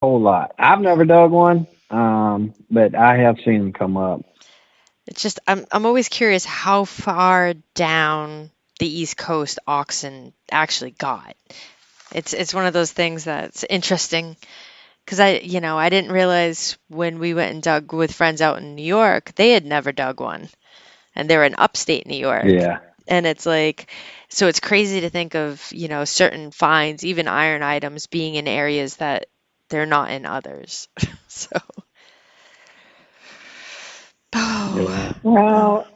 whole lot. I've never dug one, but I have seen them come up. It's just I'm always curious how far down the East Coast oxen actually got. It's one of those things that's interesting because I didn't realize when we went and dug with friends out in New York, they had never dug one, and they're in upstate New York. Yeah, And it's like, so it's crazy to think of, certain finds, even iron items, being in areas that they're not in others. So, yeah. oh, Well,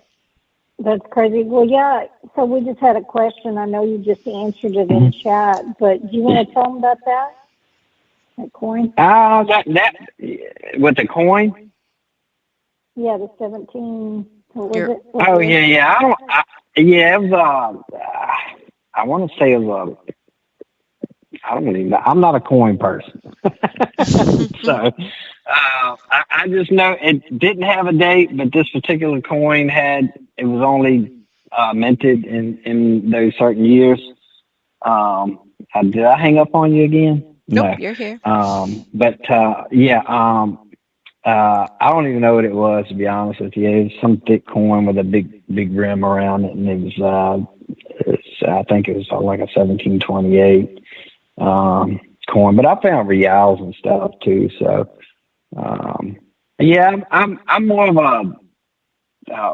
that's crazy. Well, yeah. So we just had a question. I know you just answered it in Mhm. chat, but do you want to tell them about that coin? That with the coin. Yeah, the 17. What was you're it? What Oh year? yeah, yeah. I don't. Yeah, it was. I want to say it was. I don't even know. I'm not a coin person, so I just know it didn't have a date. But this particular coin had. It was only minted in those certain years. Did I hang up on you again? Nope, No. you're here. But yeah. I don't even know what it was, to be honest with you. It was some thick coin with a big rim around it, and I think it was like a 1728 coin. But I found reals and stuff too. So yeah, I'm more of a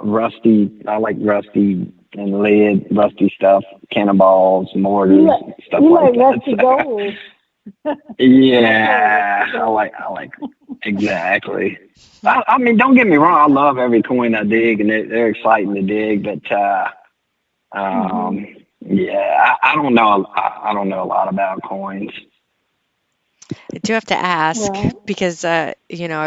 rusty. I like rusty and lead, rusty stuff, cannonballs, You mortars, like stuff you like like that. rusty gold. Yeah, Rusty I gold. like exactly. I mean, don't get me wrong. I love every coin I dig, and they're exciting to dig. But Hmm. yeah, I don't know. I don't know a lot about coins. I do have to ask Right. because, I've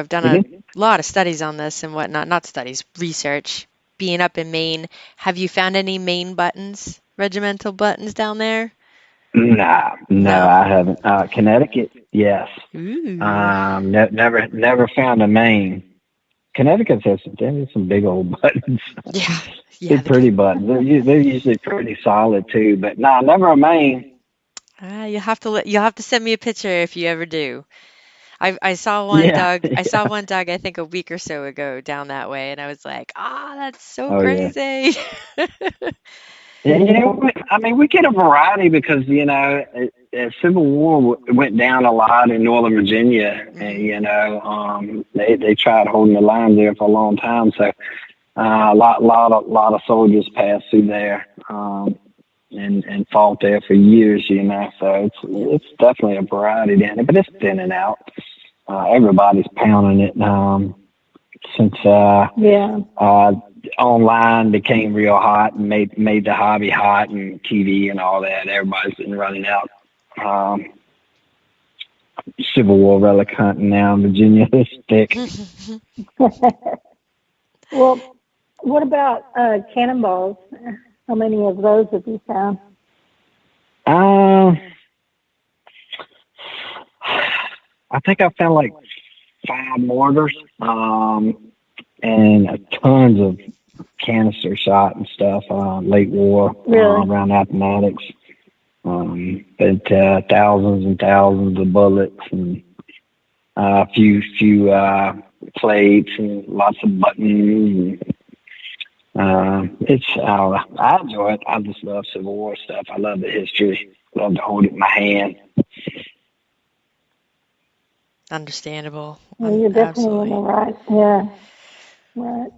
done a Hmm. lot of studies on this and whatnot, not studies, research. Being up in Maine, have you found any Maine buttons, regimental buttons down there? Nah, no, No. I haven't. Connecticut, yes. Ooh. Never found a Maine. Connecticut has some big old buttons. Yeah. They're Yeah. pretty buttons. They're usually pretty solid too. But nah, never a Maine. You'll have to send me a picture if you ever do. I saw one Yeah. dug. I saw one dug, I think a week or so ago down that way, and I was like, ah, that's so Oh yeah. crazy. Yeah, I mean, we get a variety because Civil War went down a lot in Northern Virginia, and Hmm. they tried holding the line there for a long time. So lot of soldiers passed through there, and fought there for years. So it's definitely a variety down there, but it's thinning out. Everybody's pounding it since Yeah. online became real hot and made the hobby hot and TV and all that. Everybody's been running out. Um, Civil War relic hunting now in Virginia is thick. Well, what about cannonballs? How many of those have you found? Uh, I think I found like 5 mortars, and tons of canister shot and stuff, late war, Really? around Appomattox. But thousands and thousands of bullets and a few plates and lots of buttons. It's I don't know. I enjoy it. I just love Civil War stuff. I love the history. Love to hold it in my hand. Understandable. Well, you're definitely in the Absolutely right. Yeah. Right.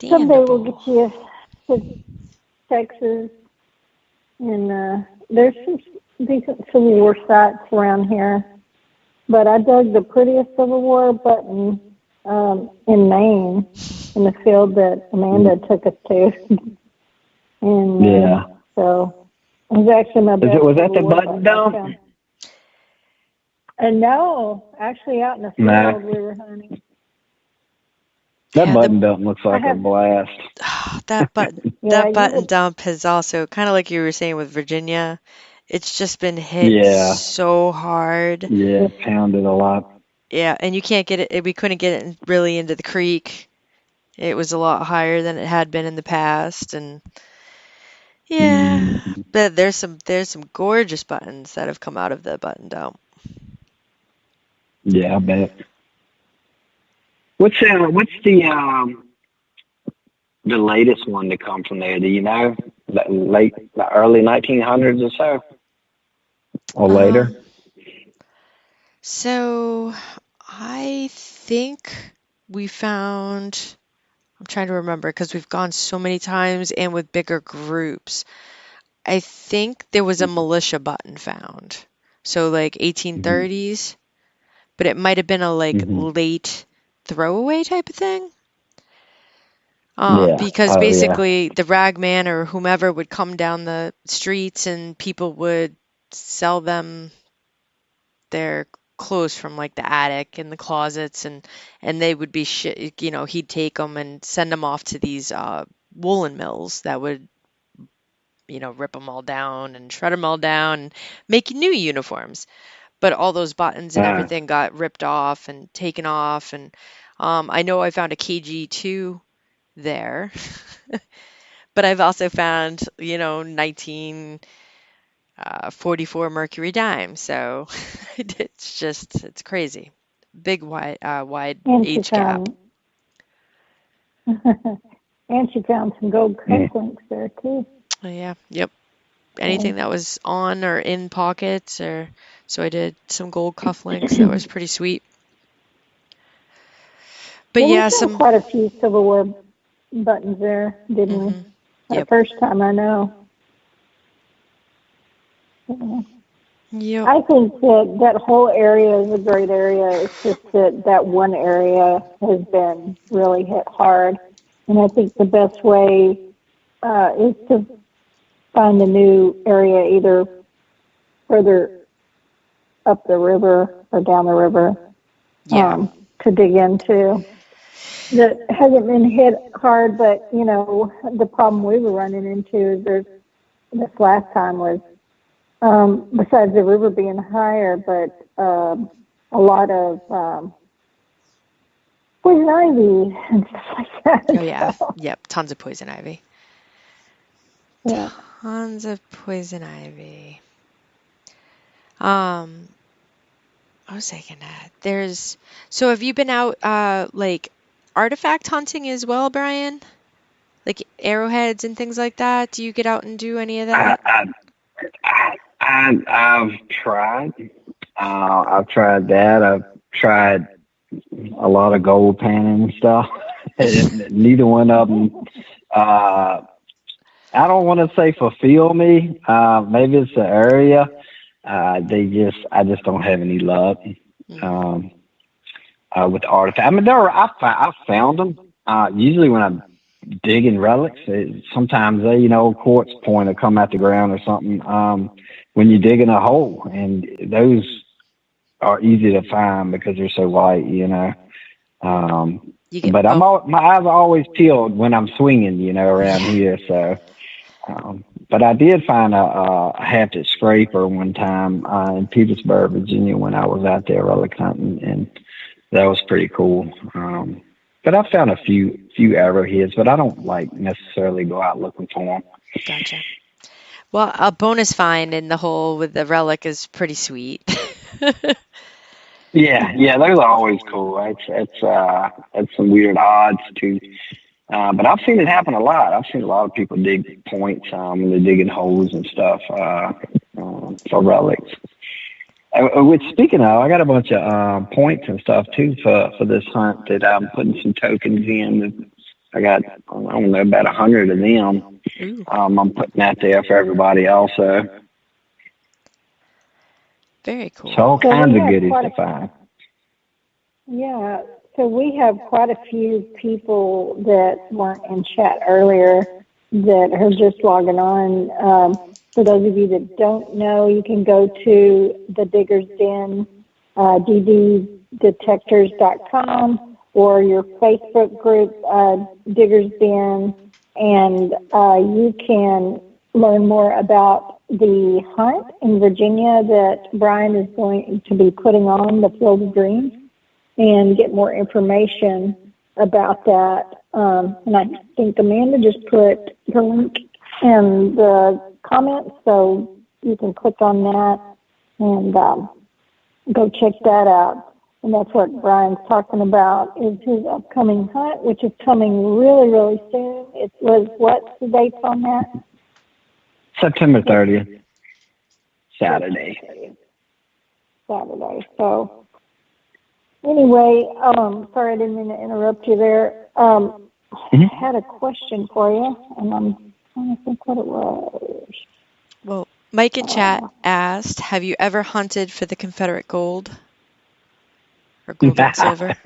Someday we'll understandable. get you to Texas, and there's some decent Civil War sites around here. But I dug the prettiest Civil War button in Maine, in the field that Amanda took us to, and Yeah. so it was actually my best Was that Civil the War button button I dump? found. And no, actually out in the Nah. field we were hunting. That Yeah, button dump looks I like a have, blast. that button yeah, that you button would, dump has also kind of like you were saying with Virginia. It's just been hit Yeah. so hard. Yeah. Pounded a lot. Yeah, and you can't get it. We couldn't get it really into the creek. It was a lot higher than it had been in the past, and yeah, Mm. but there's some gorgeous buttons that have come out of the button dump. Yeah, I bet. What's the latest one to come from there? Do you know? The early 1900s or so, or Um, later? so I think we found, I'm trying to remember because we've gone so many times and with bigger groups. I think there was a militia button found. So like Hmm. 1830s, but it might have been a like Hmm. late throwaway type of thing. Yeah. Because Oh, yeah. basically the ragman or whomever would come down the streets and people would sell them their clothes from like the attic and the closets, and they would be he'd take them and send them off to these woolen mills that would rip them all down and shred them all down and make new uniforms. But all those buttons and Uh, everything got ripped off and taken off, and I know I found a KG2 there. But I've also found 1944 Mercury dime. So it's crazy. Big wide And she age gap. found and she found some gold yeah. cufflinks there too. Oh, yeah, yep. Anything So, that was on or in pockets, or so I did some gold cufflinks. That was pretty sweet. But yeah, we yeah, found some. quite a few Civil War buttons there, didn't we? Hmm. The Yep. first time I know. Yeah. Yep. I think that whole area is a great area. It's just that one area has been really hit hard. And I think the best way is to find a new area either further up the river or down the river Yeah. to dig into. That hasn't been hit hard, but, the problem we were running into is this last time was besides the river being higher, but a lot of poison ivy and stuff like Oh that. yeah. So, Yep. Tons of poison ivy. yeah. Tons of poison ivy. Um, I was thinking that there's. So have you been out like artifact hunting as well, Brian? Like arrowheads and things like that? Do you get out and do any of I, that? I, I've tried. I've tried that. I've tried a lot of gold panning and stuff. Neither one of them. Uh, I don't want to say fulfill me. Maybe it's the area. I just don't have any luck. Mm, Um, with the artifacts. I mean, I found them. Usually when I'm digging relics, sometimes quartz point will come out the ground or something. When you're digging a hole, and those are easy to find because they're so light. Um, you get but oh my eyes are always peeled when I'm swinging, around yeah. here. So, but I did find a hefted scraper one time in Petersburg, Virginia, when I was out there relic hunting, and that was pretty cool. But I found a few arrowheads, but I don't like necessarily go out looking for them. Gotcha. Well, a bonus find in the hole with the relic is pretty sweet. Yeah, yeah, those are always cool. It's some weird odds too. But I've seen it happen a lot. I've seen a lot of people dig points when they're digging holes and stuff for relics. Which, speaking of, I got a bunch of points and stuff too for this hunt that I'm putting some tokens in. I got, I don't know, about 100 of them. Ooh, I'm putting that there for everybody also. very So cool. all So kinds we of have goodies quite to a find. Yeah, so we have quite a few people that weren't in chat earlier that are just logging on. For those of you that don't know, you can go to the Digger's Den, ddetectors.com, or your Facebook group, Digger's Den, and you can learn more about the hunt in Virginia that Brian is going to be putting on, the Field of Dreams, and get more information about that. And I think Amanda just put the link in the comments, so you can click on that and go check that out. And that's what Brian's talking about, is his upcoming hunt, which is coming really, really soon. It was, what's the dates on that? September 30th, Saturday. So, anyway, sorry I didn't mean to interrupt you there. I had a question for you, and I'm trying to think what it was. Well, Mike in chat asked, have you ever hunted for the Confederate gold? Or gold and silver?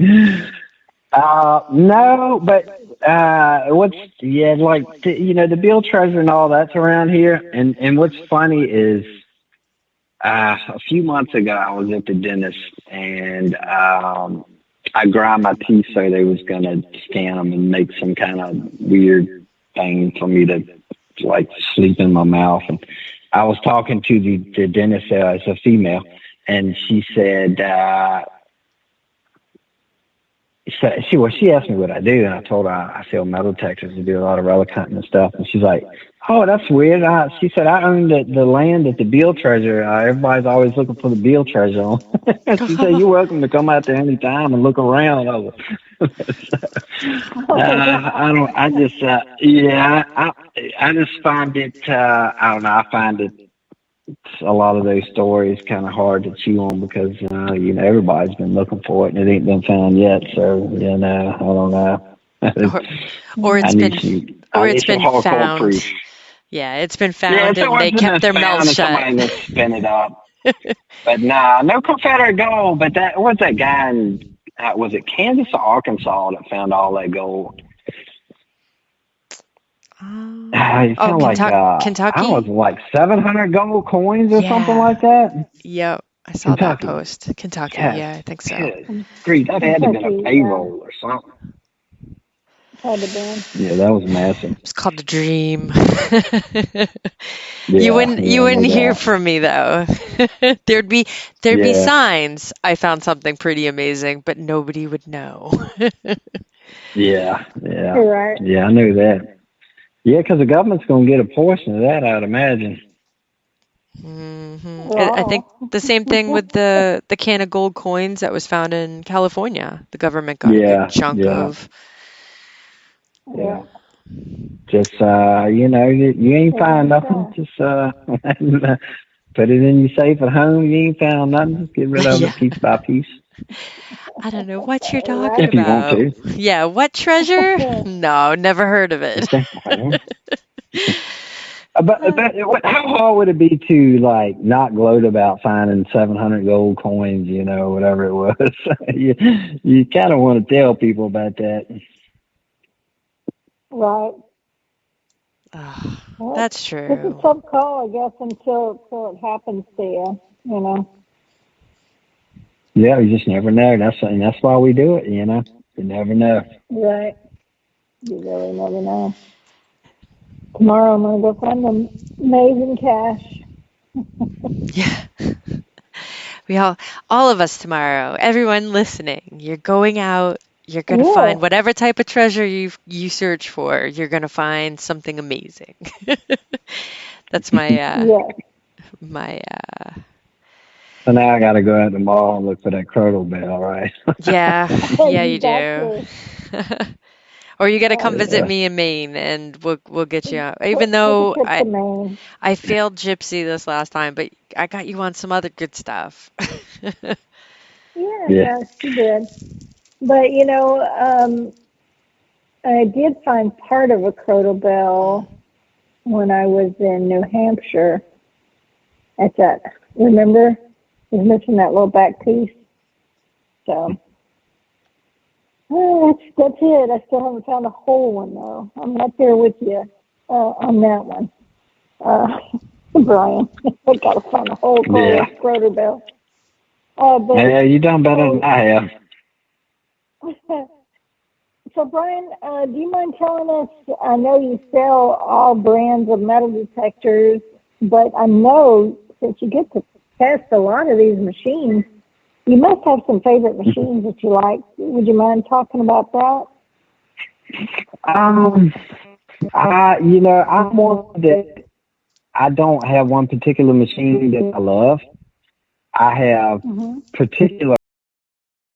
No, but the Beale treasure and all that's around here. And what's funny is a few months ago I was at the dentist and I ground my teeth so they was gonna scan them and make some kind of weird thing for me to like sleep in my mouth. And I was talking to the dentist, as a female, and she said. She asked me what I do, and I told her I sell metal detectors and do a lot of relic hunting and stuff. And she's like, "Oh, that's weird." She said, "I own the land at the Beale treasure. Everybody's always looking for the Beale treasure." She said, "You're welcome to come out there any time and look around." I just find it. I don't know. I find it. A lot of those stories kind of hard to chew on because everybody's been looking for it and it ain't been found yet. So I don't know. or it's been found. Proof. Yeah, it's been found and they kept their mouths shut. Somebody spin it up. But no Confederate gold. But that was that guy in was it Kansas or Arkansas that found all that gold? Kentucky? I was like 700 gold coins or something like that. Yep, I saw that post. Kentucky, I think so. Great, that had to have been a payroll or something. Yeah, that was massive. It's called a dream. You wouldn't hear from me though. There'd be signs. I found something pretty amazing, but nobody would know. Yeah. Right. Yeah, I knew that. Yeah, because the government's going to get a portion of that, I'd imagine. Mm-hmm. Wow. I think the same thing with the can of gold coins that was found in California. The government got a good chunk of. Yeah. Just, you ain't found nothing. Just put it in your safe at home. You ain't found nothing. Just get rid of it piece by piece. I don't know what you're talking about. You want to. Yeah, what treasure? No, never heard of it. But how hard would it be to not gloat about finding 700 gold coins? Whatever it was. you kind of want to tell people about that. Right. That's true. It's a tough call, I guess, until it happens to you. Yeah, you just never know. That's why we do it, You never know. Right. You really never know. Tomorrow I'm going to go find some amazing cash. Yeah. All of us tomorrow, everyone listening, you're going out, you're going to find whatever type of treasure you search for, you're going to find something amazing. That's my, So now I got to go out to the mall and look for that cradle bell, right? Yeah, you do. Or you got to come visit me in Maine, and we'll get you out. Even though I failed Gypsy this last time, but I got you on some other good stuff. Yes, you did. But I did find part of a cradle bell when I was in New Hampshire. At that, remember? I was missing that little back piece. So, that's it. I still haven't found a whole one, though. I'm right there with you on that one. Brian, I got to find a whole cradle bell. You done better than I have. So, Brian, do you mind telling us, I know you sell all brands of metal detectors, but I know since you get to test a lot of these machines, you must have some favorite machines that you like. Would you mind talking about that? I'm one that I don't have one particular machine that I love. I have particular